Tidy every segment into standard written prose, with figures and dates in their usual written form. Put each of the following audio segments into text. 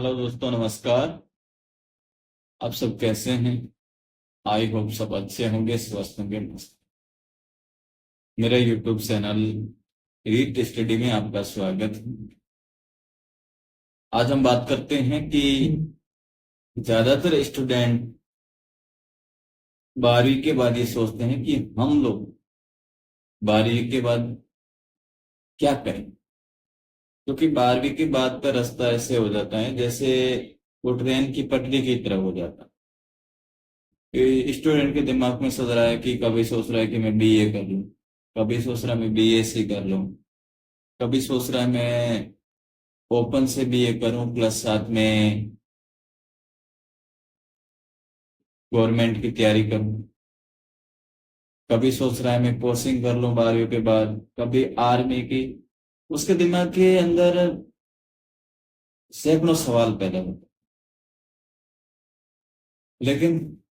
Hello दोस्तों, नमस्कार। आप सब कैसे हैं? आई होप सब अच्छे होंगे, स्वस्थ होंगे, मस्त। मेरा यूट्यूब चैनल रीट स्टडी में आपका स्वागत है। आज हम बात करते हैं कि ज्यादातर स्टूडेंट 12वीं के बाद ये सोचते हैं कि हम लोग 12वीं के बाद क्या करें, क्योंकि 12वीं के बाद का रास्ता ऐसे हो जाता है जैसे वो ट्रेन की पटरी की तरह हो जाता है। स्टूडेंट के दिमाग में सोच रहा है कि कभी सोच रहा है कि मैं बीए कर लूं, कभी सोच रहा है मैं बीएससी कर लूं, कभी सोच रहा है मैं ओपन से बीए करूं प्लस साथ में गवर्नमेंट की तैयारी करूं, कभी सोच रहा है मैं कोचिंग कर लूं 12वीं के बाद, कभी आर्मी की। उसके दिमाग के अंदर सैकड़ों सवाल पैदा होते, लेकिन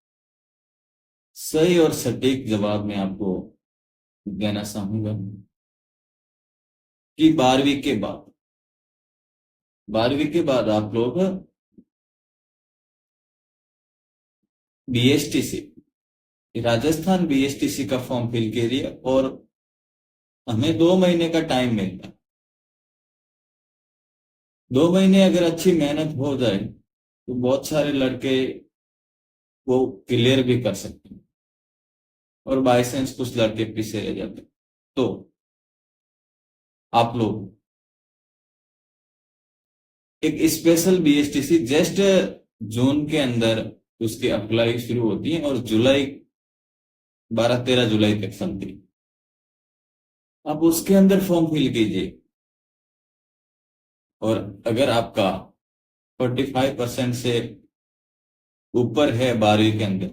सही और सटीक जवाब मैं आपको देना चाहूंगा कि 12वीं के बाद आप लोग बीएसटीसी, राजस्थान बीएसटीसी का फॉर्म फिल कीजिए और हमें 2 महीने का टाइम मिलता है। 2 महीने अगर अच्छी मेहनत हो जाए तो बहुत सारे लड़के वो क्लियर भी कर सकते हैं, और बाई चांस कुछ लड़के पीछे रह जाते हैं। तो आप लोग एक स्पेशल बीएसटीसी जस्ट जून के अंदर उसकी अप्लाई शुरू होती है और जुलाई 12-13 जुलाई तक चलती है। आप उसके अंदर फॉर्म फिल कीजिए, और अगर आपका 45% से ऊपर है 12वीं के अंदर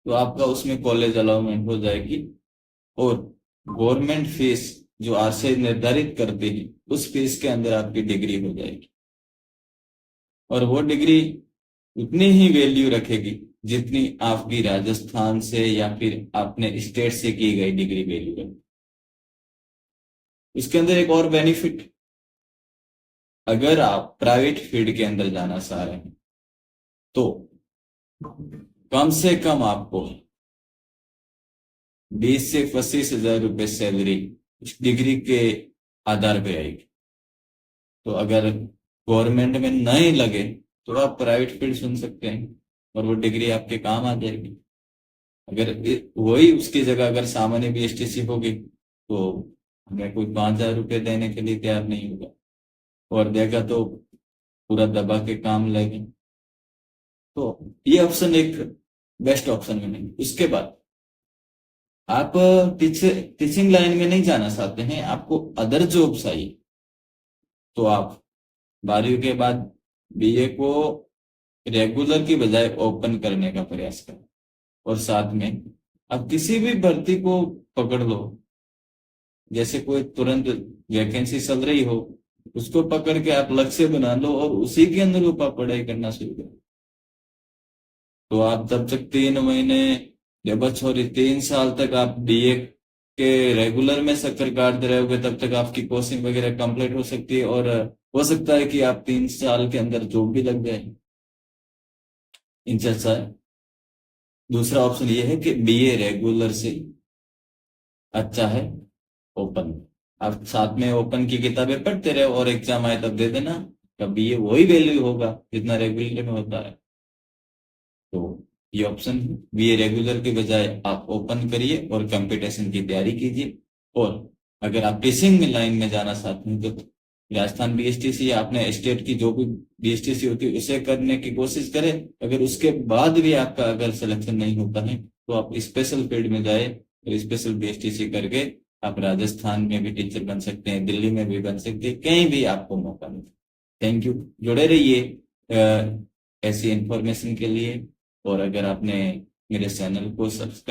तो आपका उसमें कॉलेज अलाउमेंट हो जाएगी, और गवर्नमेंट फीस जो आरसीआई निर्धारित करती है उस फीस के अंदर आपकी डिग्री हो जाएगी, और वो डिग्री उतनी ही वैल्यू रखेगी जितनी आपकी राजस्थान से या फिर अपने स्टेट से की गई डिग्री वैल्यू रखेगी। इसके अंदर एक और बेनिफिट, अगर आप प्राइवेट फील्ड के अंदर जाना चाह रहे हैं तो कम से कम आपको 20 से 25 हजार रुपए सैलरी इस डिग्री के आधार पे आएगी। तो अगर गवर्नमेंट में नहीं लगे तो आप प्राइवेट फील्ड चुन सकते हैं और वो डिग्री आपके काम आ जाएगी। अगर वही उसकी जगह अगर सामान्य बीएसटीसी होगी तो हमें कोई 5 हजार रुपये देने के लिए तैयार नहीं होगा, और देगा तो पूरा दबा के काम लेंगे। तो ये ऑप्शन एक बेस्ट ऑप्शन में नहीं। उसके बाद आप टीचिंग लाइन में नहीं जाना चाहते हैं, आपको अदर जॉब चाहिए, तो आप 12वीं के बाद बीए को रेगुलर की बजाय ओपन करने का प्रयास करें, और साथ में आप किसी भी भर्ती को पकड़ लो, जैसे कोई तुरंत वैकेंसी चल रही हो उसको पकड़ के आप लक्ष्य बना लो और उसी के अनुरूप आप पढ़ाई करना शुरू करो। तो आप तब तक 3 महीने या बस सॉरी 3 साल तक आप बीए के रेगुलर में चक्कर काटते रहोगे, तब तक आपकी कोचिंग वगैरह कंप्लीट हो सकती है, और हो सकता है कि आप 3 साल के अंदर जॉब भी लग जाए। इनसे अच्छा है दूसरा ऑप्शन ये है कि बीए रेगुलर से अच्छा है ओपन। आप साथ में ओपन की किताबें पढ़ते रहे और एग्जाम आए तब दे देना, तब बीए वही वैल्यू होगा जितना रेगुलर में होता है। तो ये ऑप्शन है, बीए रेगुलर के बजाय आप ओपन करिए और कंपटीशन की तैयारी कीजिए। और अगर आप टीचिंग में लाइन में जाना चाहते हैं तो राजस्थान बीएसटीसी या अपने स्टेट की जो भी बीएसटीसी होती है उसे करने की कोशिश करें। अगर उसके बाद भी आपका अगर सिलेक्शन नहीं होता है तो आप स्पेशल फील्ड में जाए और स्पेशल बीएसटीसी करके आप राजस्थान में भी टीचर बन सकते हैं, दिल्ली में भी बन सकते हैं, कहीं भी आपको मौका मिले। थैंक यू, जुड़े रहिए ऐसी इंफॉर्मेशन के लिए। और अगर आपने मेरे चैनल को सब्सक्राइब